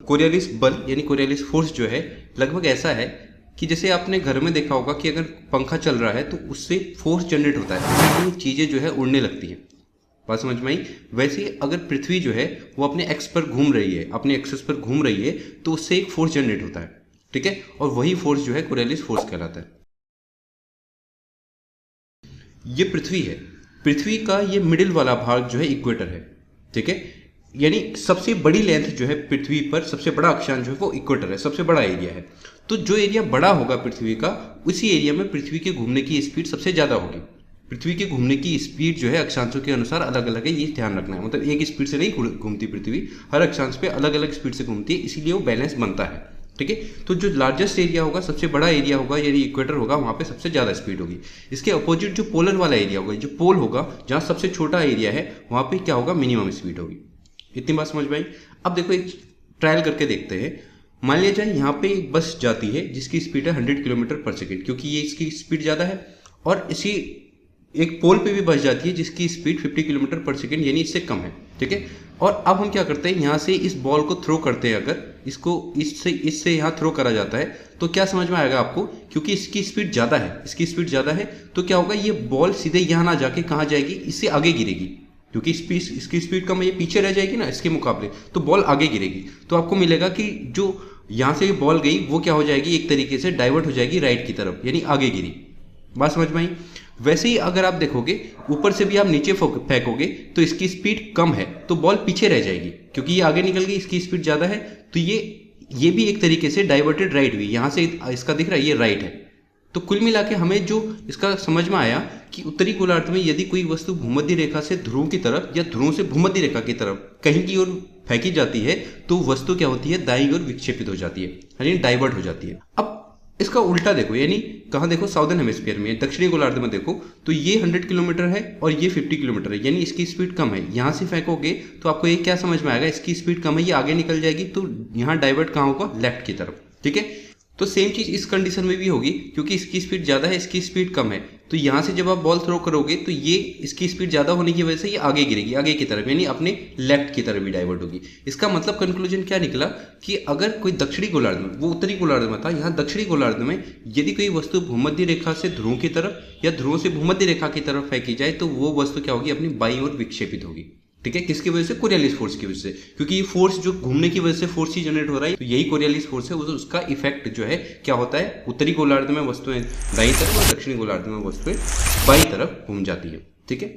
Coriolis बल यानी Coriolis force जो है लगभग ऐसा है कि जैसे आपने घर में देखा होगा कि अगर पंखा चल रहा है तो उससे फोर्स जनरेट होता है, तो चीज़ें जो है उड़ने लगती हैं। बात समझ में आई? वैसे ही अगर पृथ्वी जो है वो अपने एक्स पर घूम रही है, अपने एक्सिस पर घूम रही है, तो उससे एक फोर्स जनरेट होता है, ठीक है, और वही फोर्स जो है कोरियलिस फोर्स कहलाता है। ये पृथ्वी है, पृथ्वी का ये मिडिल वाला भाग जो है इक्वेटर है, ठीक है, यानी सबसे बड़ी लेंथ जो है पृथ्वी पर, सबसे बड़ा अक्षांश जो है वो इक्वेटर है, सबसे बड़ा एरिया है। तो जो एरिया बड़ा होगा पृथ्वी का, उसी एरिया में पृथ्वी के घूमने की स्पीड सबसे ज़्यादा होगी। पृथ्वी के घूमने की स्पीड जो है अक्षांशों के अनुसार अलग अलग है, ये ध्यान रखना है। मतलब एक स्पीड से नहीं घूमती पृथ्वी, हर अक्षांश पे अलग अलग स्पीड से घूमती है, इसीलिए वो बैलेंस बनता है, ठीक है। तो जो लार्जेस्ट एरिया होगा, सबसे बड़ा एरिया होगा, यानी इक्वेटर होगा, वहाँ पे सबसे ज़्यादा स्पीड होगी। इसके अपोजिट जो पोलर वाला एरिया होगा, जो पोल होगा, जहाँ सबसे छोटा एरिया है, वहाँ पे क्या होगा, मिनिमम स्पीड होगी। इतनी बात समझ में आई? अब देखो एक ट्रायल करके देखते हैं। मान लिया जाए यहाँ पे एक बस जाती है जिसकी स्पीड है 100 किलोमीटर पर सेकेंड, क्योंकि ये इसकी स्पीड ज़्यादा है, और इसी एक पोल पे भी बस जाती है जिसकी स्पीड 50 किलोमीटर पर सेकेंड यानी इससे कम है, ठीक है। और अब हम क्या करते हैं, यहाँ से इस बॉल को थ्रो करते हैं, अगर इसको इससे यहाँ थ्रो करा जाता है तो क्या समझ में आएगा आपको, क्योंकि इसकी स्पीड ज़्यादा है, इसकी स्पीड ज़्यादा है, तो क्या होगा, ये बॉल सीधे यहाँ ना जाके कहाँ जाएगी, इससे आगे गिरेगी, क्योंकि इसकी स्पीड कम है, ये पीछे रह जाएगी ना इसके मुकाबले, तो बॉल आगे गिरेगी। तो आपको मिलेगा कि जो यहाँ से बॉल गई वो क्या हो जाएगी, एक तरीके से डाइवर्ट हो जाएगी राइट की तरफ, यानी आगे गिरी। बात समझ में आई? वैसे ही अगर आप देखोगे ऊपर से भी आप नीचे फेंकोगे तो इसकी स्पीड कम है, तो बॉल पीछे रह जाएगी, क्योंकि ये आगे निकल गई, इसकी स्पीड ज़्यादा है, तो ये भी एक तरीके से डाइवर्टेड राइट हुई। यहाँ से इसका दिख रहा है ये राइट है। तो कुल मिला के हमें जो इसका समझ में आया कि उत्तरी गोलार्ध में यदि कोई वस्तु भूमध्य रेखा से ध्रुव की तरफ या ध्रुव से भूमध्य रेखा की तरफ कहीं की ओर फेंकी जाती है, तो वस्तु क्या होती है, दाईं ओर विक्षेपित हो जाती है, यानी डाइवर्ट हो जाती है। अब इसका उल्टा देखो, यानी कहाँ देखो, साउदर्न हेमिस्फीयर में, दक्षिणी गोलार्ध में देखो, तो ये 100 किलोमीटर है और ये 50 किलोमीटर है, यानी इसकी स्पीड कम है। यहाँ से फेंकोगे तो आपको ये क्या समझ में आएगा, इसकी स्पीड कम है, ये आगे निकल जाएगी, तो यहाँ डाइवर्ट कहाँ होगा, लेफ्ट की तरफ, ठीक है। तो सेम चीज इस कंडीशन में भी होगी, क्योंकि इसकी स्पीड ज़्यादा है, इसकी स्पीड कम है, तो यहाँ से जब आप बॉल थ्रो करोगे तो ये इसकी स्पीड ज़्यादा होने की वजह से ये आगे गिरेगी, आगे की तरफ, यानी अपने लेफ्ट की तरफ भी डाइवर्ट होगी। इसका मतलब कंक्लूजन क्या निकला कि अगर कोई दक्षिणी गोलार्ध में, वो उत्तरी गोलार्ध में था, यहाँ दक्षिणी गोलार्ध में यदि कोई वस्तु भूमध्य रेखा से ध्रुव की तरफ या ध्रुव से भूमध्य रेखा की तरफ फेंकी जाए, तो वो वस्तु क्या होगी, अपनी बाईं ओर विक्षेपित होगी, ठीक है। किसकी वजह से, कोरियलिस फोर्स की वजह से, क्योंकि ये फोर्स जो घूमने की वजह से फोर्स ही जनरेट हो रहा है, तो यही कोरियलिस फोर्स है। उसका इफेक्ट जो है क्या होता है, उत्तरी गोलार्ध में वस्तुएं दाईं तरफ और दक्षिणी गोलार्ध में वस्तुएं बाईं तरफ घूम जाती है, ठीक है।